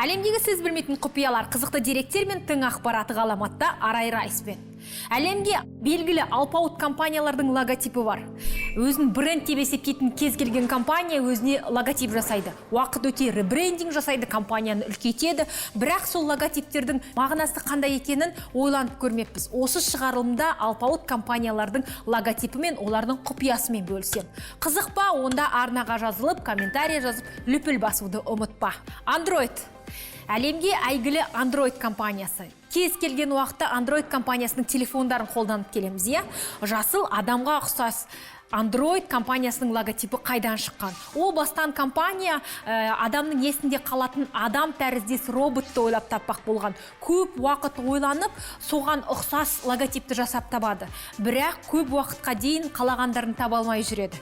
Әлемдегі сіз білмейтін құпиялар, қызықты деректер мен тың ақпараты ғаламатта Арай Райспен. Әлемге белгілі алпауыт компаниялардың логотипі бар. Өзін бренд деп есептейтін кез келген компания өзіне логотип жасайды. Уақыт өте ребрендинг жасайды, компанияны үлкейтеді. Бірақ сол логотиптердің мағынасы қандай екенін ойланып көрмеппіз. Осы шығарылымда алпауыт компаниялардың логотипі мен олардың құпиясымен бөлісем. Қызық па? Онда арнаға жазылып, комментарий жазып, лүпіл басуды ұмытпа. Android. Әлемге әйгілі Android компаниясы. Кез келген уақытта Android компаниясының телефондарын қолданып келеміз, иә? Жасыл адамға ұқсас Android компаниясының логотипі қайдан шыққан? Ол бастан компания адамның есінде қалатын адам тәріздес роботты ойлап таппақ болған. Көп уақыт ойланып, соған ұқсас логотипті жасап табады. Бірақ көп уақытқа дейін қалағандарын таба алмай жүреді.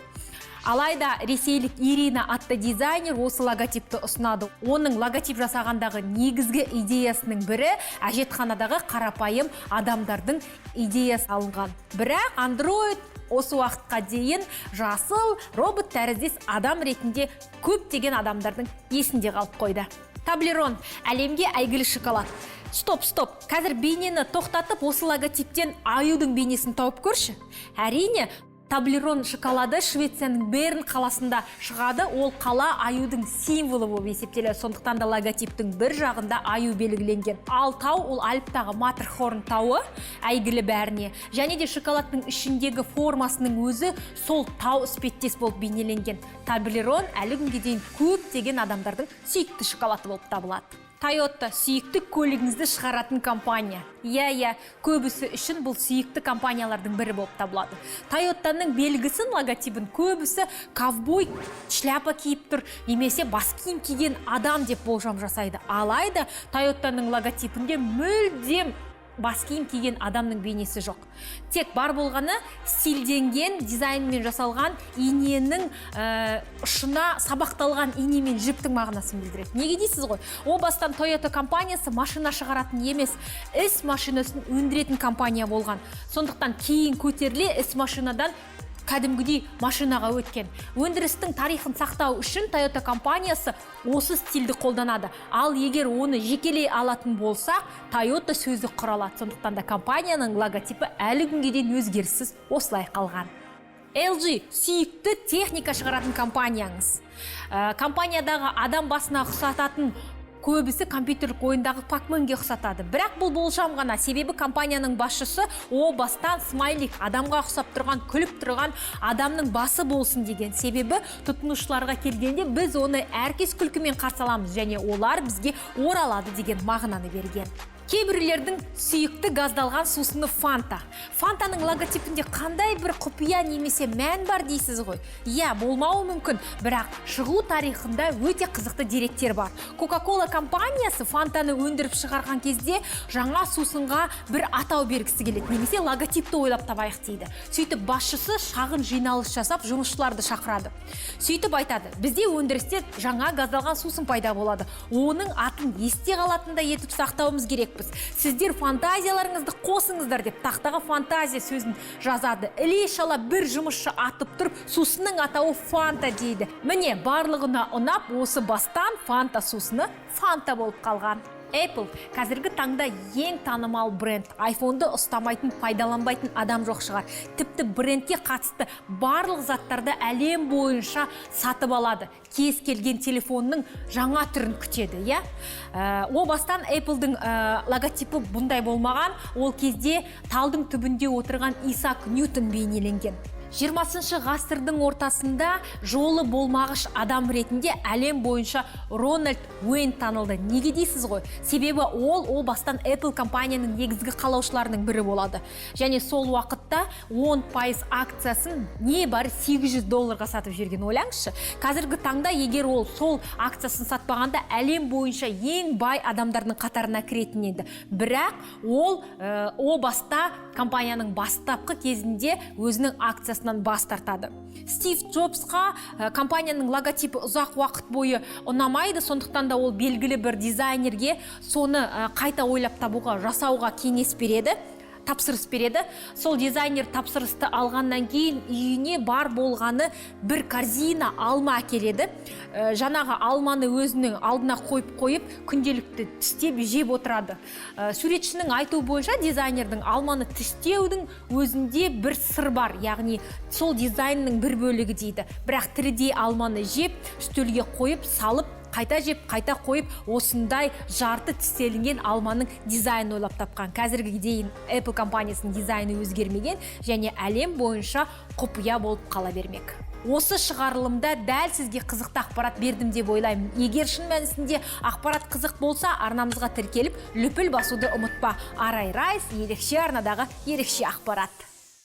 Алайда ресейлік Ирина атты дизайнер осы логотипті ұсынады. Оның логотип жасағандағы негізгі идеясының бірі әжетханадағы қарапайым адамдардың идеясы алынған. Бірақ Android осы уақытқа дейін жасыл робот тәріздес адам ретінде көптеген адамдардың есінде қалып қойды. Таблерон әлемге әйгілі шоколад. Стоп. Қазір бейнені тоқтатып, осы логотиптен аюдың бейнесін тауып көрші. Әрине, Таблерон шоколады Швецияның Берн қаласында шығады. Ол қала аюдың символы болып есептеледі. Сондықтан да логотиптің бір жағында аю белгіленген. Ал тау ол Альптағы Матерхорн тауы, әйгілі бәріне. Және де шоколадтың ішіндегі формасының өзі сол тау іспеттес болып бейнеленген. Таблерон әлі күнге дейін көптеген адамдардың сүйікті шоколаты болып табылады. Toyota сүйікті көлігіңізді шығаратын компания. Иә, көбісі үшін бұл сүйікті компаниялардың бірі болып табылады. Toyotаның белгісін, логотипін көбісі ковбой шляпа киіп тұр, немесе бас киім киген адам деп болжам жасайды. Алайда Toyotаның логотипінде мүлдем бас киім киген адамның бейнесі жоқ. Тек бар болғаны стильденген дизайнмен жасалған иненің ұшына сабақталған ине мен жіптің мағынасын білдіреді. Неге дейсіз ғой? О бастан Toyota компаниясы машина шығаратын емес, іс машинасын өндіретін компания болған. Сондықтан кейін көтеріле іс машинадан кәдімгідей машинаға өткен. Өндірістің тарихын сақтау үшін Toyota компаниясы осы стильді қолданады. Ал егер оны жекелей алатын болсақ, Toyota сөзі құралады. Сондықтан да компанияның логотипі әлі күнге дейін өзгеріссіз осылай қалған. LG сүйікті техника шығаратын компанияңыз. Компаниядағы адам басына ұқсататын көбісі компьютерлік ойындағы Pac-Man'ге ұқсатады. Бірақ бұл болжам ғана, себебі компанияның басшысы о бастан смайлик, адамға ұқсап тұрған, күліп тұрған адамның басы болсын деген. Себебі тұтынушыларға келгенде біз оны әркез күлкімен қарсы аламыз және олар бізге оралады деген мағынаны берген. Кейбіреулердің сүйікті газдалған сусыны Фанта. Фантаның логотипінде қандай бір құпия немесе мән бар дейсіз ғой? Иә, болмауы мүмкін, бірақ шығу тарихында өте қызықты деректер бар. Coca-Cola компаниясы Фантаны өндіріп шығарған кезде жаңа сусынға бір атау бергісі келеді, немесе логотипті ойлап табайық дейді. Сөйтіп басшысы шағын жиналыс жасап, жұмысшыларды шақырады. Сөйтіп айтады: бізде өндірісте жаңа газдалған сусын пайда болады. Оның атын есте қалатындай етіп сақтауымыз керек. Сіздер фантазияларыңызды қосыңыздар деп тақтаға фантазия сөзін жазады. Іле-шала бір жұмысшы атып тұрып, сусынның атауы Фанта дейді. Міне, барлығына ұнап, осы бастан Фанта сусыны Фанта болып қалған. Apple қазіргі таңда ең танымал бренд. iPhone-ды ұстамайтын, пайдаланбайтын адам жоқ шығар. Тіпті брендке қатысты барлық заттарды әлем бойынша сатып алады. Кез келген телефонның жаңа түрін күтеді, иә? О бастан Apple-дің логотипі бұндай болмаған. Ол кезде талдың түбінде отырған Исаак Ньютон бейнеленген. 20 ғасырдың ортасында жолы болмағыш адам ретінде әлем бойынша Рональд Уэйн танылды. Неге дейсіз ғой? Себебі ол бастан Apple компанияның негізгі қалаушыларының бірі болады. Және сол уақытта 10% акциясын не бар $800 сатып жүрген, ойлаңызшы. Қазіргі таңда егер ол сол акциясын сатпағанда әлем бойынша ең бай адамдардың қатарына кіретін еді. Бірақ ол о баста компанияның бастапқы кезінде өзінің акциясын бас тартады. Стив Джобсқа компанияның логотипі ұзақ уақыт бойы ұнамайды, сондықтан да ол белгілі бір дизайнерге соны қайта ойлап табуға, жасауға кеңес береді. тапсырыс береді. Сол дизайнер тапсырысты алғаннан кейін үйіне бар болғаны бір корзина алма әкеледі. Жаңағы алманы өзінің алдына қойып күнделікті тістеп жеп отырады. Суретшінің айтуы бойынша дизайнердің алманы тістеудің өзінде бір сыр бар, яғни сол дизайнның бір бөлігі дейді. Бірақ тірідей алманы жеп, үстелге қойып, салып, қайта жеп, қайта қойып, осындай жарты тістелінген алманың дизайнын ойлап тапқан. Қазірге дейін Apple компаниясының дизайны өзгермеген және әлем бойынша құпия болып қала бермек. Осы шығарылымда дәл сізге қызықты ақпарат бердім деп ойлаймын. Егер шын мәнісінде ақпарат қызық болса, арнамызға тіркеліп, лүпіл басуды ұмытпа. Арай Райс, ерекше арнадағы ерекше ақпарат.